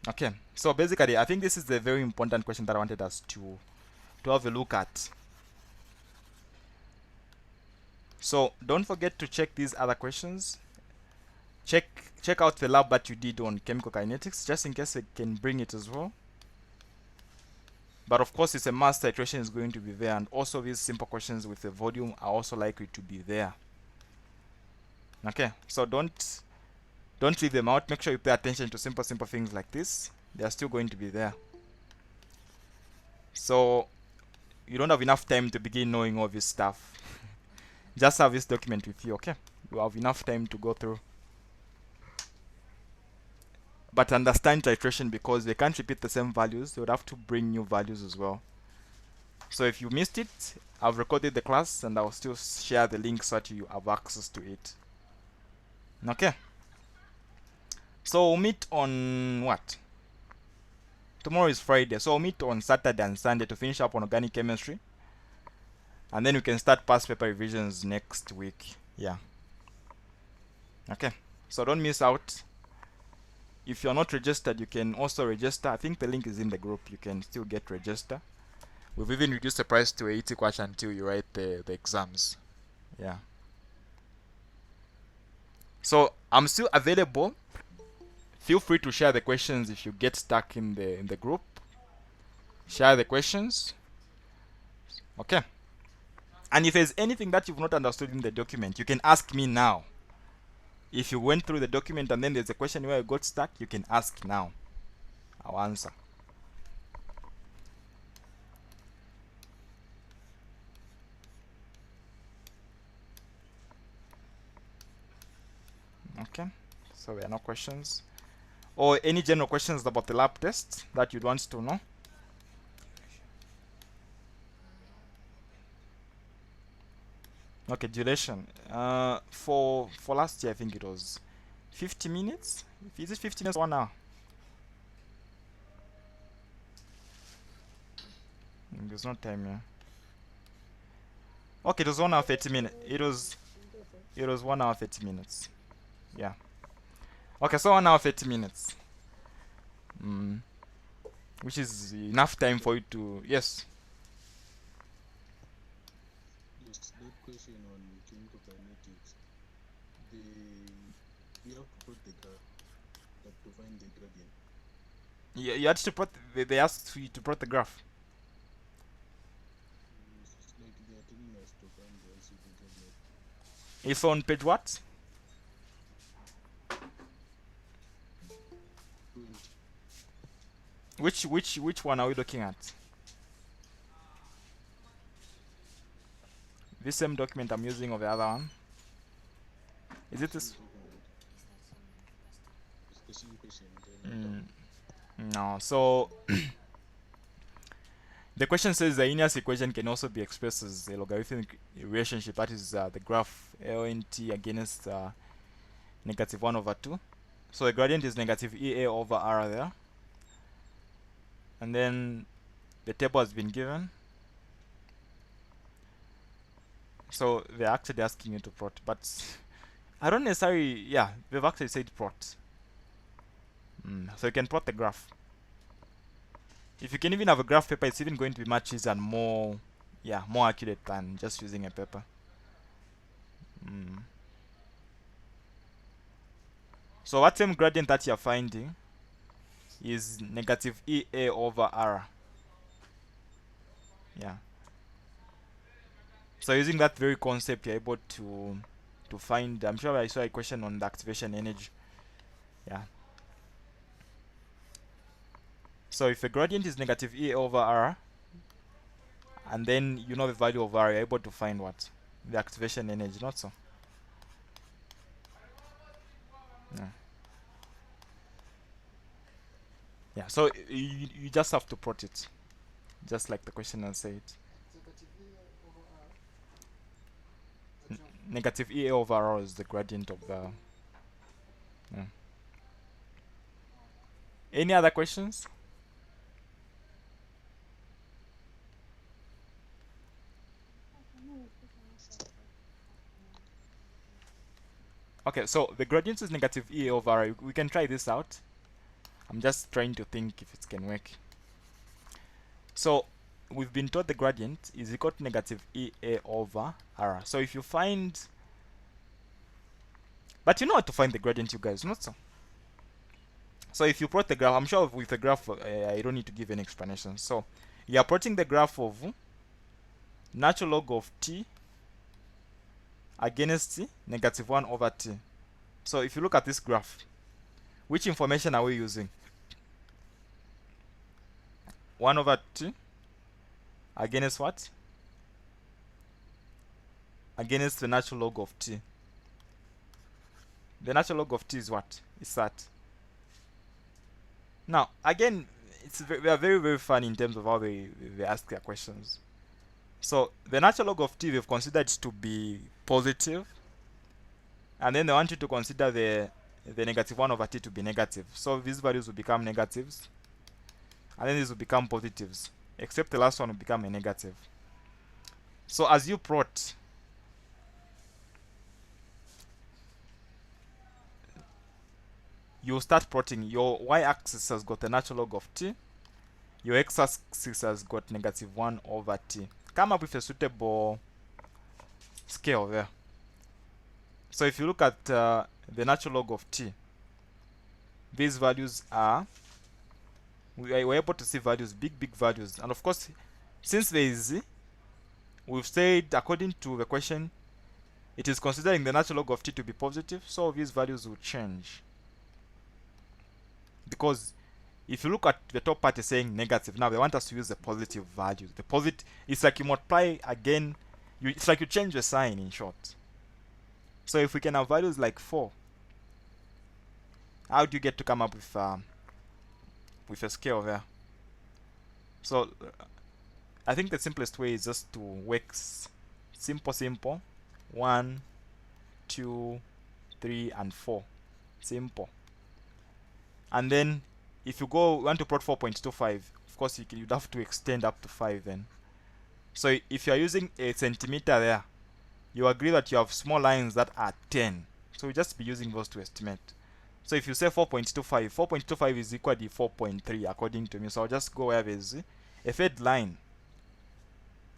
Okay, so basically I think this is the very important question that I wanted us to have a look at. So don't forget to check these other questions. Check out the lab that you did on chemical kinetics, just in case I can bring it as well. But of course, it's a must. Titration is going to be there, and also these simple questions with the volume are also likely to be there. Okay, so don't leave them out. Make sure you pay attention to simple things like this. They are still going to be there. So you don't have enough time to begin knowing all this stuff. Just have this document with you, okay? You have enough time to go through. But understand titration, because they can't repeat the same values. They would have to bring new values as well. So if you missed it, I've recorded the class and I'll still share the link so that you have access to it. Okay. So we'll meet on what? Tomorrow is Friday. So we'll meet on Saturday and Sunday to finish up on organic chemistry. And then we can start past paper revisions next week. Yeah. Okay. So don't miss out. If you're not registered, you can also register. I think the link is in the group. You can still get register. We've even reduced the price to 80 kwacha until you write the exams. Yeah. So I'm still available. Feel free to share the questions if you get stuck in the group. Share the questions. Okay. And if there's anything that you've not understood in the document, you can ask me now. If you went through the document and then there's a question where you got stuck, you can ask now. I'll answer. Okay. So there are no questions. Or any general questions about the lab test that you'd want to know? Okay, duration. For last year, I think it was 50 minutes. Is it 50 minutes or 1 hour? There's no time here. Okay, it was 1 hour 30 minutes. It was 1 hour 30 minutes. Yeah. Okay, so 1 hour 30 minutes. Which is enough time for you to, yes. Yes, that question on chemical kinetics, we have to plot the graph to find the gradient. You had to plot, they asked you to plot the graph. It's like they are telling us to find the ICP gradient. It's on page what? 20. Which one are we looking at? this same document I'm using or the other one? Is it Which one this? you talking about? It's the same question. Then what about? No. So the question says the Inverse equation can also be expressed as a logarithmic relationship. That is the graph ln t against negative 1 over 2. So the gradient is negative EA over R there. And then the table has been given. So they're actually asking you to plot, but I don't necessarily, yeah, they've actually said plot. So you can plot the graph. If you can even have a graph paper, it's even going to be much easier and more, yeah, more accurate than just using a paper. So what same gradient that you're finding is negative EA over R. Yeah. So using that very concept, you're able to find. I'm sure I saw a question on the activation energy. Yeah. So if a gradient is negative EA over R, and then you know the value of R, you're able to find what? The activation energy, not so? Yeah. Yeah, so you just have to plot it. Just like the questioner said. Negative EA over R is the gradient of the... Yeah. Any other questions? Okay, so the gradient is negative EA over R. We can try this out. I'm just trying to think if it can work. So we've been told the gradient is equal to negative EA over R. So if you find... But you know how to find the gradient, you guys, not so? So if you plot the graph, I'm sure with the graph, I don't need to give any explanation. So you are plotting the graph of natural log of t against negative 1 over t. So if you look at this graph, which information are we using? 1 over t against what? Against the natural log of t. The natural log of t is what? Is that. Now, again, they are very, very fun in terms of how they ask their questions. So the natural log of t we've considered to be positive, and then they want you to consider the negative 1 over t to be negative. So these values will become negatives, and then these will become positives, except the last one will become a negative. So as you plot, you start plotting. Your y-axis has got the natural log of t, your x-axis has got negative 1 over t. Come up with a suitable scale there. So if you look at the natural log of t, these values are, we're able to see values, big values. And of course, since there is, we've said according to the question, it is considering the natural log of t to be positive, so these values will change. Because if you look at the top part is saying negative, now they want us to use the positive values. The positive, it's like you multiply again, it's like you change the sign, in short. So if we can have values like 4, how do you get to come up with a scale there? So I think the simplest way is just to work simple 1, 2, 3 and 4. Simple. And then if you want to plot 4.25, of course you'd have to extend up to 5 then. So if you are using a centimeter there, you agree that you have small lines that are 10. So we just be using those to estimate. So if you say 4.25, 4.25 is equal to 4.3 according to me. So I'll just go where there's a third line.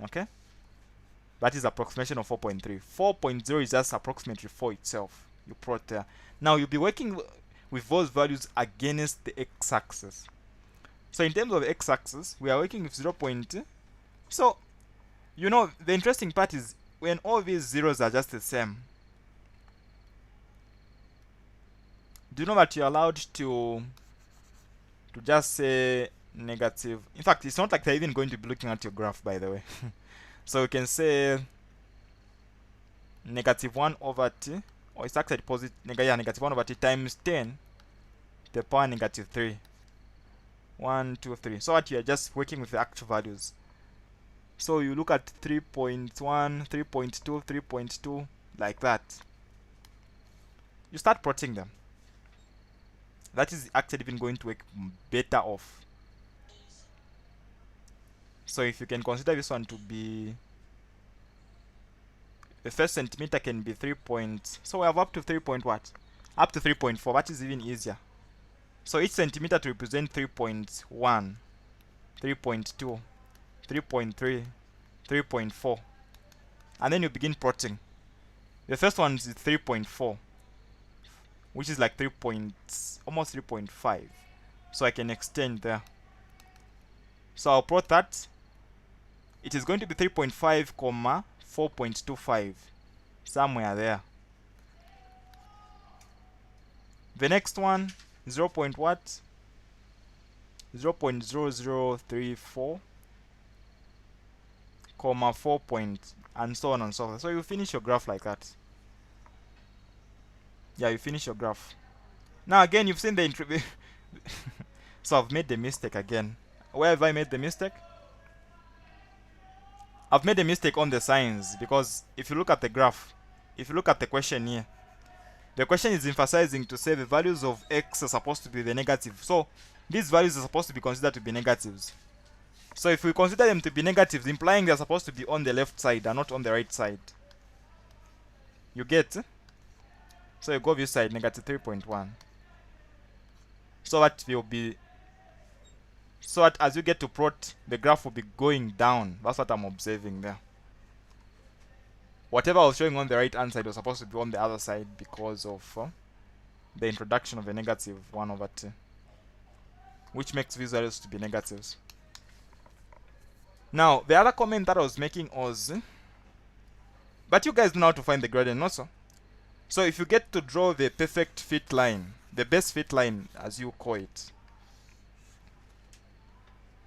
Okay? That is approximation of 4.3. 4.0 is just approximately 4 itself. You plot there. Now you'll be working with those values against the x-axis. So in terms of x-axis, we are working with 0. So, you know, the interesting part is when all these zeros are just the same, do you know that you're allowed to just say negative? In fact, it's not like they're even going to be looking at your graph, by the way. So you can say negative 1 over t, or it's actually negative 1 over t times 10 to the power negative 3. 1, 2, 3. So what you are just working with the actual values. So you look at 3.1, 3.2, 3.2, like that. You start plotting them. That is actually even going to work better off. So if you can consider this one to be, the first centimeter can be 3 point, so we have up to 3 point what? Up to 3.4, that is even easier. So each centimeter to represent 3.1, 3.2, 3.3, 3.4. And then you begin plotting. The first one is 3.4, which is like 3 point, almost 3.5. So I can extend there. So I'll plot that. It is going to be 3.5, comma 4.25, somewhere there. The next one, 0. What? 0.0034, comma 4 point, and so on and so forth. So you finish your graph like that. Yeah, you finish your graph. Now again, you've seen the so I've made the mistake again. Where have I made the mistake? I've made a mistake on the signs, because if you look at the graph, if you look at the question here, the question is emphasizing to say the values of x are supposed to be the negative. So these values are supposed to be considered to be negatives. So if we consider them to be negatives, implying they're supposed to be on the left side and not on the right side. You get? So you go this side, negative 3.1. So that will be, so that as you get to plot, the graph will be going down. That's what I'm observing there. Whatever I was showing on the right hand side was supposed to be on the other side because of the introduction of a negative 1 over t, which makes these values to be negatives. Now, the other comment that I was making was, but you guys know how to find the gradient also. So if you get to draw the perfect fit line, the best fit line as you call it.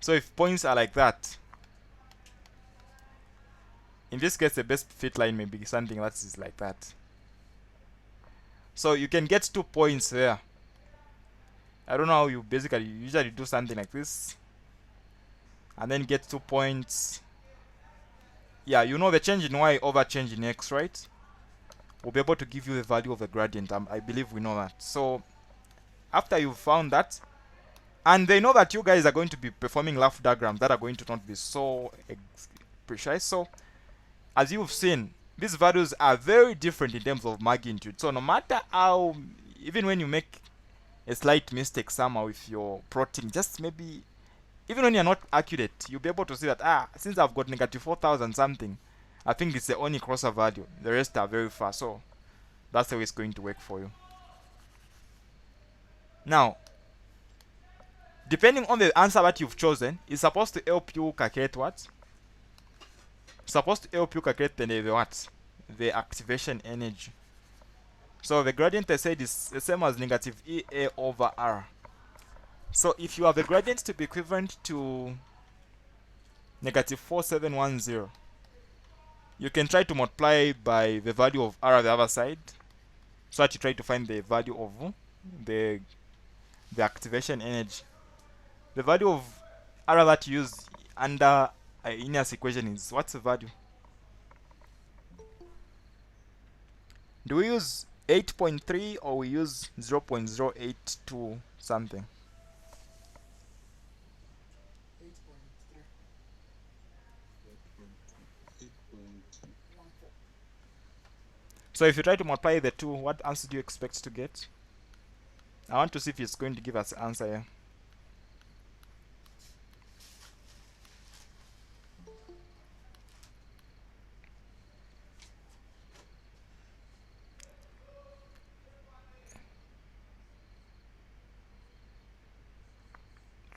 So if points are like that, in this case the best fit line may be something that is like that. So you can get 2 points there. I don't know how you basically usually do something like this, and then get 2 points. Yeah, you know the change in y over change in x, right? We'll be able to give you the value of the gradient. I believe we know that. So after you've found that, and they know that you guys are going to be performing rough diagrams that are going to not be so precise. So as you've seen, these values are very different in terms of magnitude. So no matter how, even when you make a slight mistake somehow with your plotting, just maybe, even when you're not accurate, you'll be able to see that, since I've got negative 4,000 something, I think it's the only crosser value. The rest are very far. So that's the way it's going to work for you. Now, depending on the answer that you've chosen, it's supposed to help you calculate what? It's supposed to help you calculate the what? The activation energy. So the gradient I said is the same as negative EA over R. So if you have the gradient to be equivalent to negative 4710, you can try to multiply by the value of R on the other side, so that you try to find the value of the activation energy. The value of R that you use under Arrhenius equation is, what's the value? Do we use 8.3 or we use 0.082 something? 8.3. So if you try to multiply the two, what answer do you expect to get? I want to see if it's going to give us an answer here.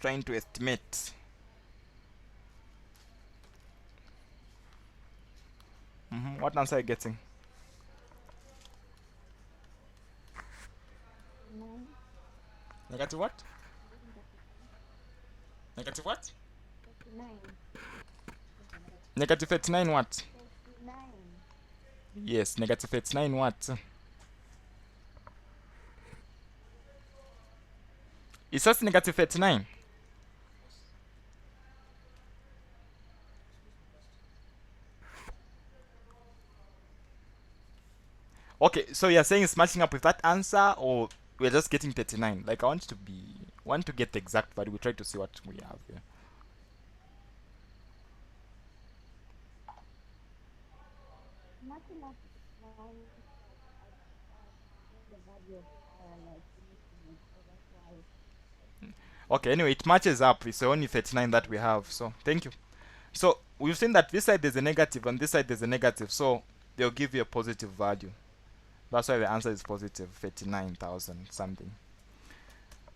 Trying to estimate. What answer are you getting? 39. Negative what? I'm getting 39. Negative what? 39. Negative 39 what? 39. Yes, negative 39 what? It says negative 39. Okay, so you're saying it's matching up with that answer, or we're just getting 39? Like, I want to get the exact value. We try to see what we have here. Matching up is fine, but I get the value of like finishing it, so that's why. Okay, anyway, it matches up. It's only 39 that we have, so thank you. So we've seen that this side there's a negative and this side there's a negative, so they'll give you a positive value. That's why the answer is positive 39,000 something.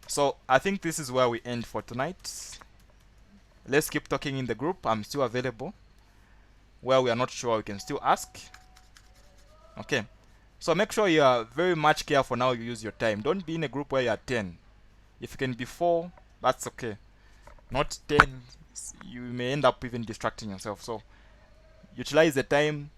So I think this is where we end for tonight. Let's keep talking in the group. I'm still available. Where we are not sure, we can still ask. Okay. So make sure you are very much careful now you use your time. Don't be in a group where you are 10. If you can be 4, that's okay. Not 10, you may end up even distracting yourself. So utilize the time.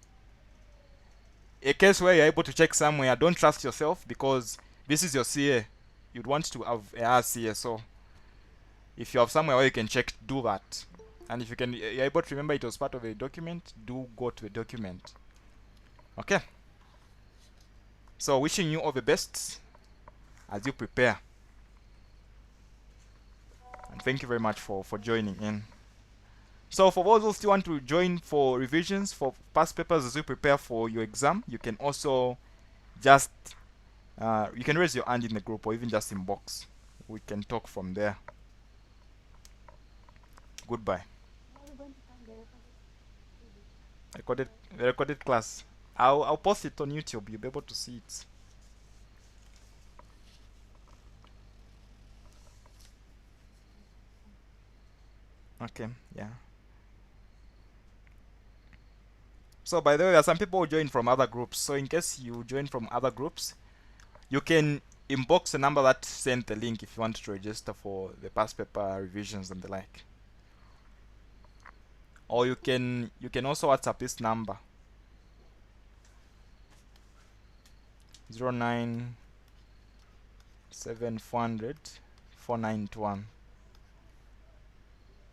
A case where you're able to check somewhere, don't trust yourself because this is your CA. You'd want to have a CA, so if you have somewhere where you can check, do that. And if you're able to remember it was part of a document, do go to a document. Okay. So wishing you all the best as you prepare. And thank you very much for joining in. So for those who still want to join for revisions for past papers as you prepare for your exam, you can also just you can raise your hand in the group or even just inbox. We can talk from there. Goodbye. Where are we going to find the recorded video? Recorded class. I'll post it on YouTube. You'll be able to see it. Okay, yeah. So by the way, there are some people who join from other groups. So in case you join from other groups, you can inbox the number that sent the link if you want to register for the past paper revisions and the like. Or you can also WhatsApp this number 097-400-4921.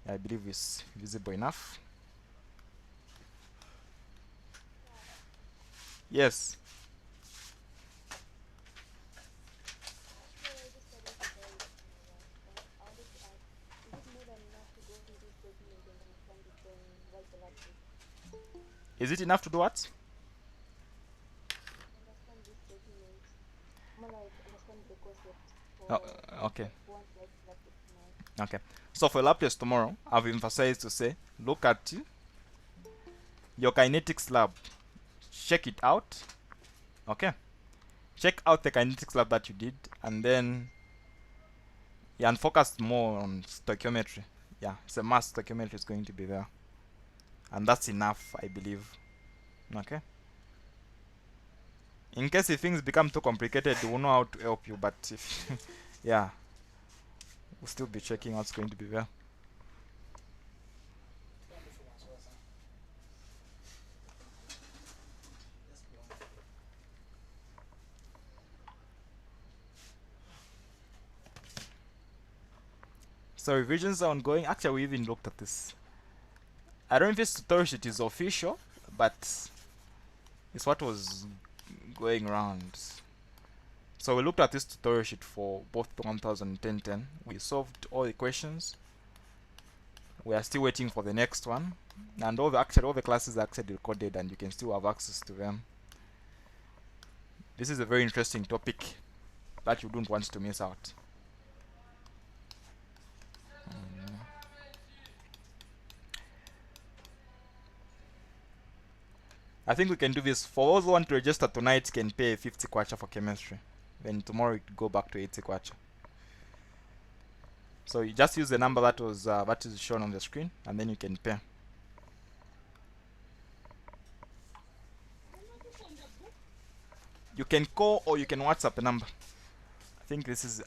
I believe it's visible enough. Yes. After registering today, but I wanted to ask, is it more than enough to go through this document and understand it, then write the lab test? Is it enough to do what? Understand this document, more like understand the concept Oh, for okay. one like lab test tomorrow. Okay. So for lab test tomorrow, I've emphasized to say, look at your kinetics lab. Check it out. Okay. Check out the kinetics lab that you did, and then and focus more on stoichiometry. Yeah, it's a must. Stoichiometry is going to be there, and that's enough, I believe. Okay. In case if things become too complicated, we'll know how to help you. But if yeah, we'll still be checking what's going to be there. So revisions are ongoing. Actually, we even looked at this. I don't know if this tutorial sheet is official, but it's what was going around. So we looked at this tutorial sheet for both the 1010. We solved all the questions. We are still waiting for the next one, and all the classes are actually recorded, and you can still have access to them. This is a very interesting topic that you don't want to miss out. I think we can do this. For those who want to register tonight, can pay 50 kwacha for chemistry. Then tomorrow it go back to 80 kwacha. So you just use the number that is shown on the screen, and then you can pay. You can call or you can WhatsApp a number. I think this is